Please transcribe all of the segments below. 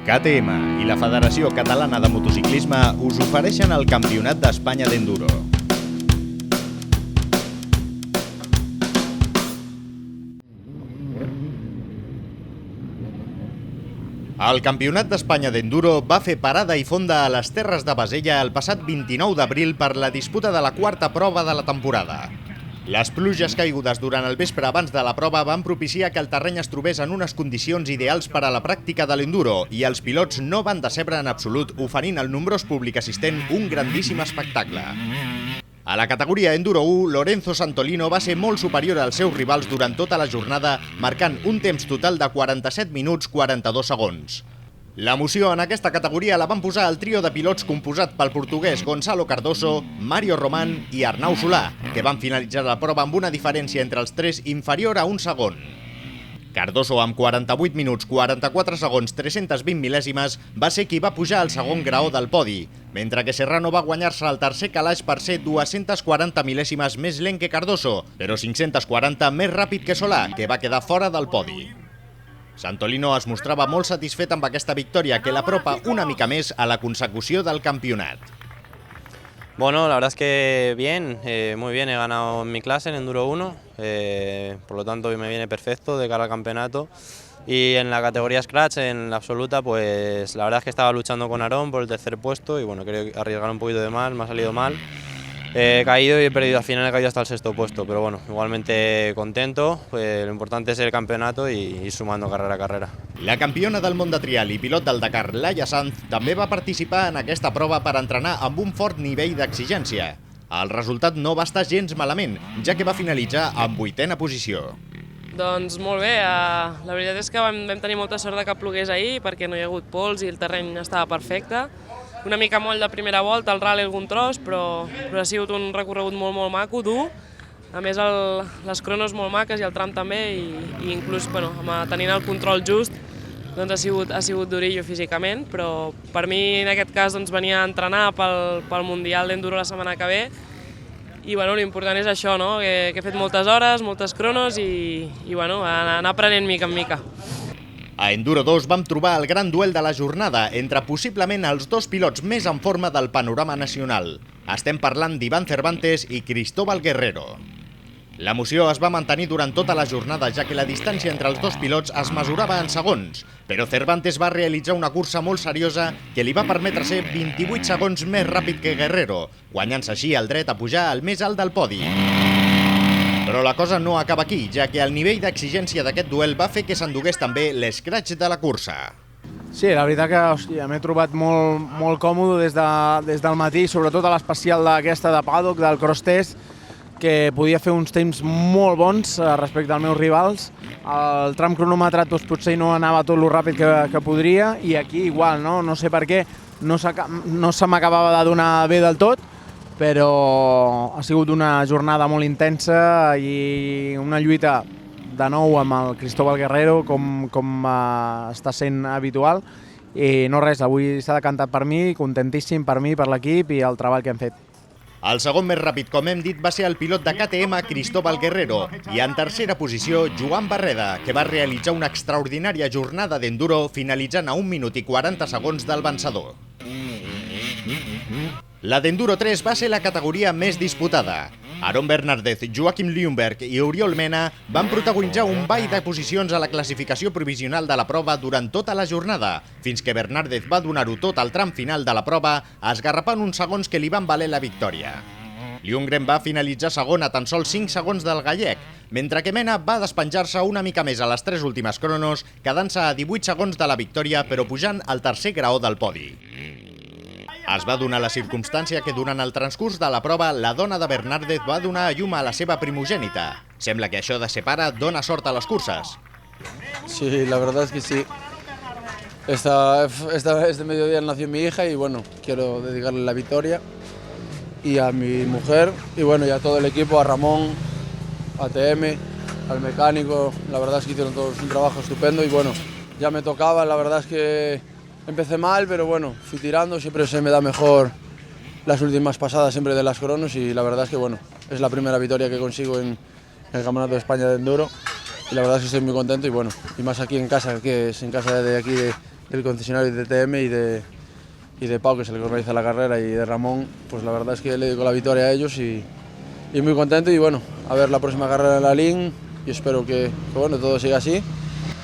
KTM i la Federació Catalana de Motociclisme us ofereixen el Campionat d'Espanya d'Enduro. El Campionat d'Espanya d'Enduro va fer parada i fonda a les Terres de Bassella el passat 29 d'abril per la disputa de la quarta prova de la temporada. Les pluges caigudes durant el vespre abans de la prova van propiciar que el terreny es trobés en unes condicions ideals per a la pràctica de l'enduro i els pilots no van decebre en absolut, oferint al nombrós públic assistent un grandíssim espectacle. A la categoria Enduro 1, Lorenzo Santolino va ser molt superior als seus rivals durant tota la jornada, marcant un temps total de 47 minuts 42 segons. L'emoció en aquesta categoria la van posar el trio de pilots composat pel portuguès Gonçalo Cardoso, Mario Román i Arnau Solà, que van finalitzar la prova amb una diferència entre els tres inferior a un segon. Cardoso, amb 48 minuts 44 segons 320 mil·lèsimes, va ser qui va pujar al segon graó del podi, mentre que Serrano va guanyar-se el tercer calaix per ser 240 mil·lèsimes més lent que Cardoso, però 540 més ràpid que Solà, que va quedar fora del podi. Santolino es mostrava molt satisfet amb aquesta victòria, que l'apropa una mica més a la consecució del campionat. Bueno, la verdad es que bien, muy bien, he ganado en mi clase en Enduro 1, por lo tanto me viene perfecto de cara al campeonato. Y en la categoría Scratch, en la absoluta, pues la verdad es que estaba luchando con Aarón por el tercer puesto y bueno, creo que arriesgar un poquito de más, me ha salido mal. He caído y he perdido, al final he caído hasta el sexto puesto, pero bueno, igualmente contento, pues lo importante es el campeonato y ir sumando carrera a carrera. La campiona del món de trial i pilot del Dakar, Laia Sanz, també va participar en aquesta prova per entrenar amb un fort nivell d'exigència. El resultat no va estar gens malament, ja que va finalitzar en 8a posició. Doncs molt bé, la veritat és que vam tenir molta sort de que plogués ahir perquè no hi ha hagut pols i el terreny estava perfecte. Una mica moll de primera volta, el ral algun tros, però ha sigut un recorregut molt maco, dur. A més, les cronos molt maques i el tram també, i inclús tenint el control just, doncs ha sigut durillo físicament, però per mi en aquest cas venia a entrenar pel Mundial d'Enduro la setmana que ve, i l'important és això, que he fet moltes hores, moltes cronos i anar aprenent mica en mica. A Enduro 2 vam trobar el gran duel de la jornada entre possiblement els dos pilots més en forma del panorama nacional. Estem parlant d'Iván Cervantes i Cristóbal Guerrero. L'emoció es va mantenir durant tota la jornada, ja que la distància entre els dos pilots es mesurava en segons, però Cervantes va realitzar una cursa molt seriosa que li va permetre ser 28 segons més ràpid que Guerrero, guanyant-se així el dret a pujar al més alt del podi. Però la cosa no acaba aquí, ja que el nivell d'exigència d'aquest duel va fer que s'endugués també l'escratx de la cursa. Sí, la veritat que m'he trobat molt còmode des del matí, sobretot a l'especial d'aquesta de paddock, del cross test, que podia fer uns temps molt bons respecte als meus rivals. El tram cronometrat potser no anava tot el ràpid que podria, i aquí igual, no sé per què, no se m'acabava de donar bé del tot, però ha sigut una jornada molt intensa i una lluita de nou amb el Cristóbal Guerrero, com està sent habitual. I no res, avui s'ha decantat per mi, contentíssim per mi, per l'equip i el treball que hem fet. El segon més ràpid, com hem dit, va ser el pilot de KTM, Cristóbal Guerrero, i en tercera posició, Joan Barreda, que va realitzar una extraordinària jornada d'enduro, finalitzant a 1 minut i 40 segons del vencedor. La d'Enduro 3 va ser la categoria més disputada. Aarón Bernardez, Joaquim Ljungberg i Oriol Mena van protagonitzar un ball de posicions a la classificació provisional de la prova durant tota la jornada, fins que Bernardez va donar-ho tot al tram final de la prova, esgarrapant uns segons que li van valer la victòria. Ljunggren va finalitzar segon a tan sols 5 segons del gallec, mentre que Mena va despenjar-se una mica més a les 3 últimes cronos, quedant-se a 18 segons de la victòria, però pujant al tercer graó del podi. Es va donar la circumstància que durant el transcurs de la prova la dona de Bernardez va donar a llum a la seva primogènita. Sembla que això de ser pare dona sort a les curses. Sí, la verdad es que sí. Este mediodía nació mi hija y bueno, quiero dedicarle la victoria y a mi mujer y bueno, y a todo el equipo, a Ramón, a TM, al mecánico. La verdad es que hicieron todos un trabajo estupendo y bueno, ya me tocaba, la verdad es que empecé mal, pero bueno, fui tirando, siempre se me da mejor las últimas pasadas siempre de las cronos y la verdad es que bueno, es la primera victoria que consigo en el Campeonato de España de Enduro y la verdad es que estoy muy contento y bueno, y más aquí en casa, que es en casa de aquí del concesionario de TM y de Pau, que es el que organiza la carrera, y de Ramón, pues la verdad es que le dedico la victoria a ellos y muy contento. Y bueno, a ver la próxima carrera en la LIN y espero que bueno, todo siga así.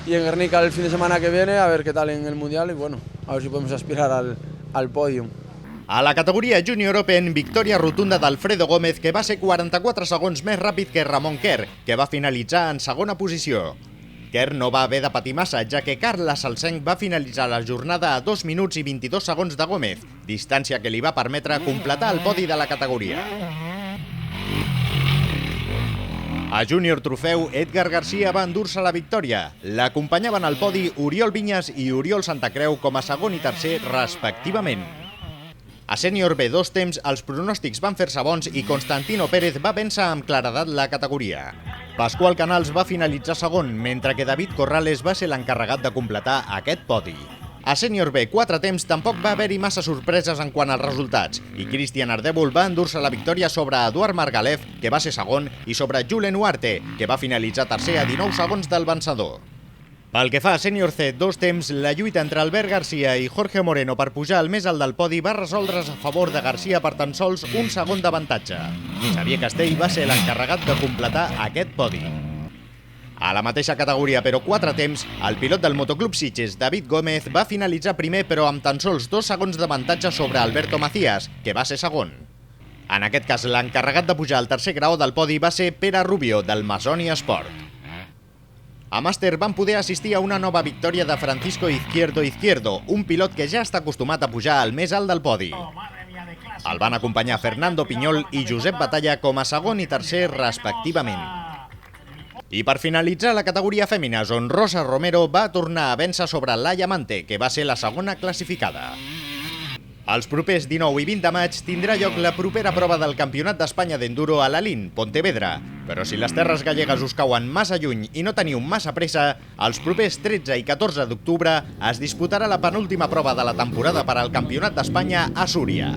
Y en Guernica el fin de semana que viene, a ver qué tal en el Mundial y bueno, a ver si podemos aspirar al podium. A la categoria Junior Open, victòria rotunda d'Alfredo Gómez, que va ser 44 segons més ràpid que Ramon Kerr, que va finalitzar en segona posició. Kerr no va haver de patir massa, ja que Carles Salsenc va finalitzar la jornada a 2 minuts i 22 segons de Gómez, distància que li va permetre completar el podi de la categoria. A Júnior Trofeu, Edgar Garcia va endur-se la victòria. L'acompanyaven al podi Oriol Vinyes i Oriol Santacreu com a segon i tercer, respectivament. A Sènior B, 2 temps, els pronòstics van fer-se bons i Constantino Pérez va vèncer amb claredat la categoria. Pasqual Canals va finalitzar segon, mentre que David Corrales va ser l'encarregat de completar aquest podi. A Sènior B, 4 temps, tampoc va haver-hi massa sorpreses en quant als resultats, i Cristian Ardèvol va endur-se la victòria sobre Eduard Margalef, que va ser segon, i sobre Julen Huarte, que va finalitzar tercer a 19 segons del vencedor. Pel que fa a Sènior C, 2 temps, la lluita entre Albert Garcia i Jorge Moreno per pujar al més alt del podi va resoldre's a favor de Garcia per tan sols un segon d'avantatge. Xavier Castell va ser l'encarregat de completar aquest podi. A la mateixa categoria, però 4 temps, el pilot del Motoclub Sitges, David Gómez, va finalitzar primer però amb tan sols 2 segons d'avantatge sobre Alberto Macías, que va ser segon. En aquest cas, l'encarregat de pujar al tercer graó del podi va ser Pere Rubio, del Masoni Sport. A Màster van poder assistir a una nova victòria de Francisco Izquierdo, un pilot que ja està acostumat a pujar al més alt del podi. El van acompanyar Fernando Piñol i Josep Batalla com a segon i tercer, respectivament. I per finalitzar la categoria fèmines, on Rosa Romero va tornar a vèncer sobre Laia Mante, que va ser la segona classificada. Els propers 19 i 20 de maig tindrà lloc la propera prova del Campionat d'Espanya d'Enduro a la LIN, Pontevedra. Però si les terres gallegues us cauen massa lluny i no teniu massa pressa, els propers 13 i 14 d'octubre es disputarà la penúltima prova de la temporada per al Campionat d'Espanya a Súria.